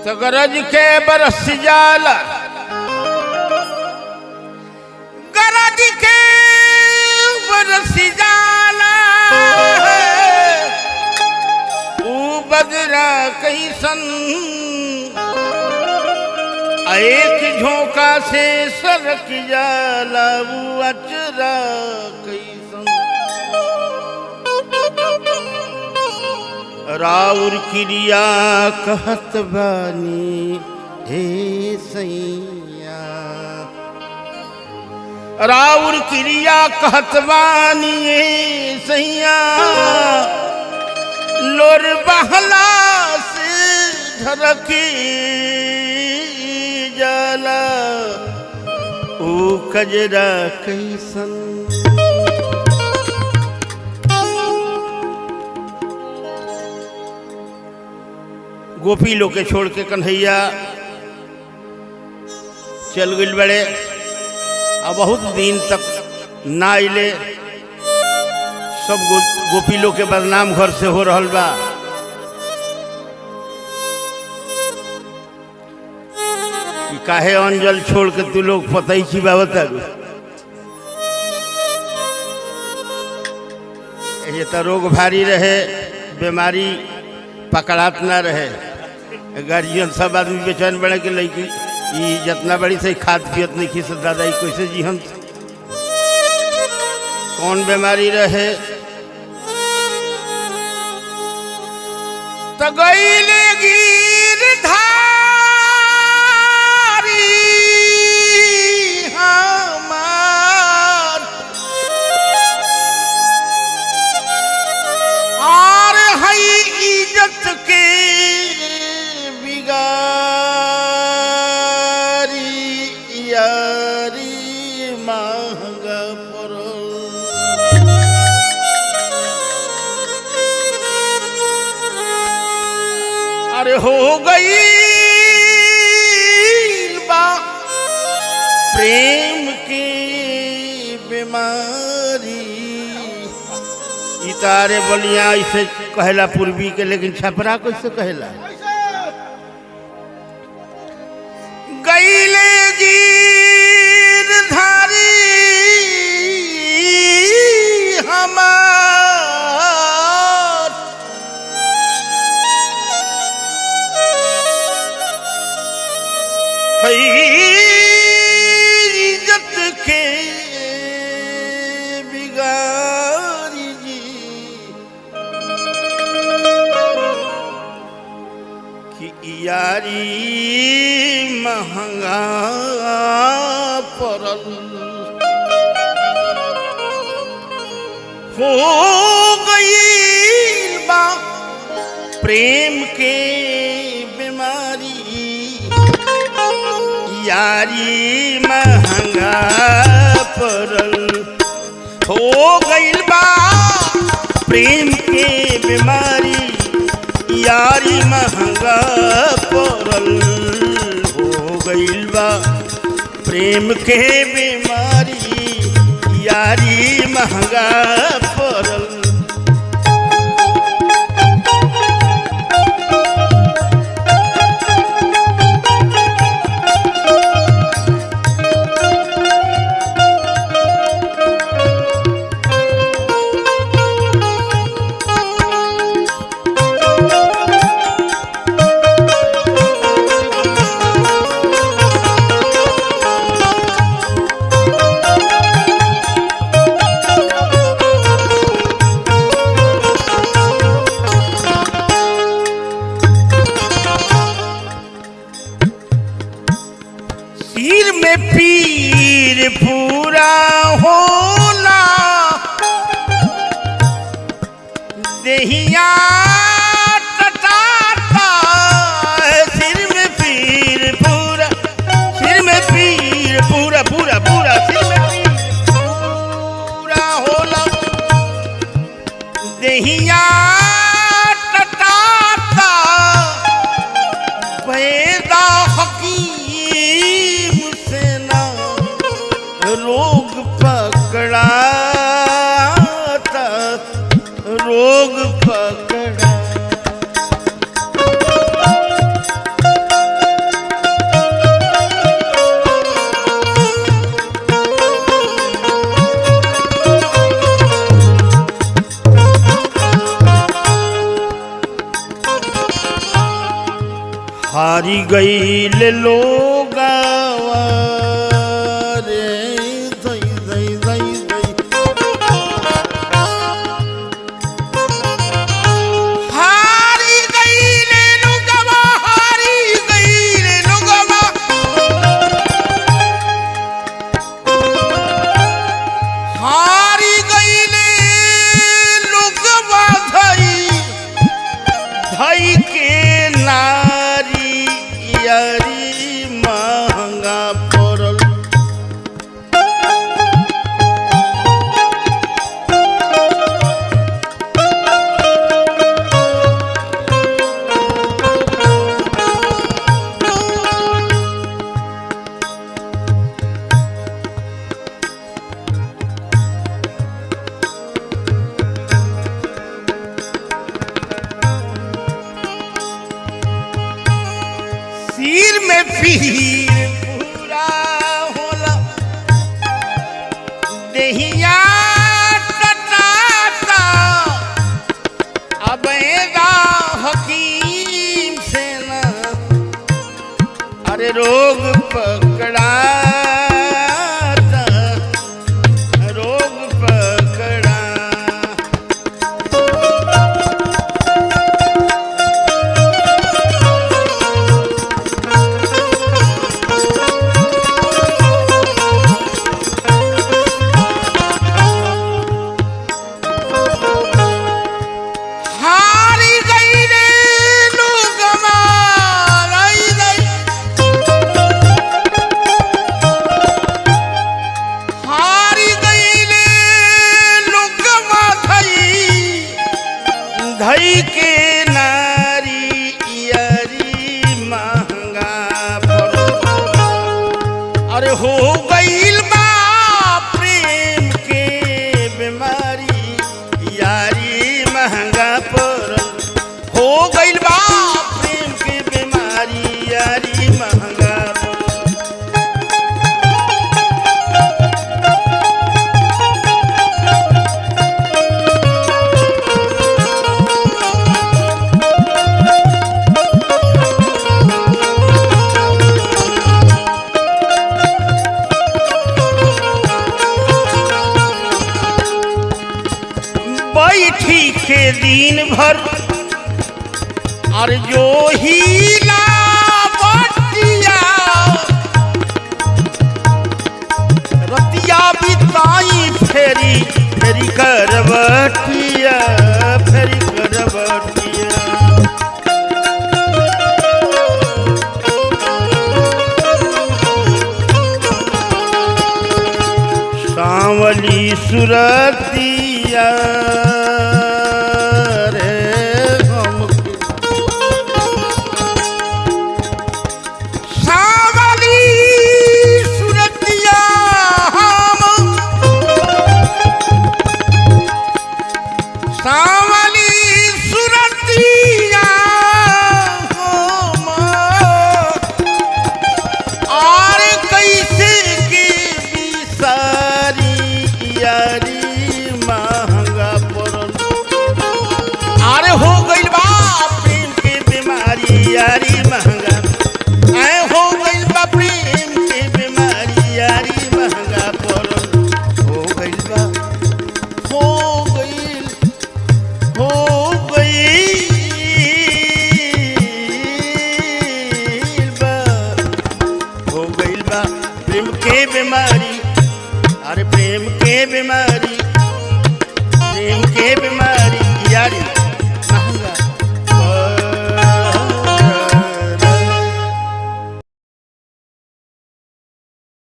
तो गरज के बरस जाला, गरज के बरस जाला, ऊ बदरा कैसन एक झोंका से सरक जाला, ऊ अचरा कैसन। राउर क्रिया कहत बानी हे सैया, राउर क्रिया कहत बानी हे सैया, लोर बहला से ढरकी जाला, ऊ कजरा कैसन। गोपी लोग के छोड़ के कन्हैया चल गए बड़े, अब बहुत दिन तक ना आइले। सब गोपी लोग के बदनाम घर से हो रहल बा। कि काहे अंजल छोड़ के तू लोग पतई छिबावत ये तो रोग भारी रहे, बीमारी पकड़ात ना रहे। गार्जियन सब आदमी बेचैन बने के लड़की जितना बड़ी से खाद पियत नहीं खी दादा कैसे जी हम कौन बीमारी रहे। तो गईले गिर धारी हमार, और हई इज्जत के हो गई बा प्रेम की बीमारी। इतारे बलिया इसे कहला पूर्वी के, लेकिन छपरा कैसे कहला। गईले गिर धारी हमार, इज्जत के बिगारी जी, कि यारी महंगा पड़ल। हो गई बा प्रेम के बीमारी, यारी महंगा पड़ल। हो गईल बा प्रेम के बीमारी, यारी महंगा पड़ल। हो गईल बा प्रेम के बीमारी, यारी महंगा पड़ल। हारी गईल लोग रे दई दई दई दई हारी गईल लोगवा हारी गईल लोगवा हारी गईल लोगवा धई धई के नारी यारी महंगा पड़ल सिर में पीर पूरा होला देहिया टटाता अब एदा हकीम से न अरे रोग पकड़ाता रोग पकड़ा हारी गईल लोगवा रई रई हारी गईल लोगवा धई धई के नारी यारी महंगा पड़ल अरे हो गईल बा प्रेम के बीमारी यारी महंगा पड़ल हो गईल बा प्रेम के बीमारी यारी महंगा पड़ल बैठी के दिन भर और जो हीला बटिया रतिया बिताई फेरी फेरी करवटिया फेरी करवटिया सांवली सुरतिया रे हमके सांवली सुरतिया हम सांवली सुरतिया हम और कैसे के बिसारी यारी महंगा पड़ल अरे हो गईल बा प्रेम के बीमारी यारी महंगा आए हो गईल बा प्रेम के बीमारी यारी महंगा पड़ल हो गईल बा हो गईल बा हो गईल बा प्रेम के बीमारी अरे प्रेम के बीमारी यारी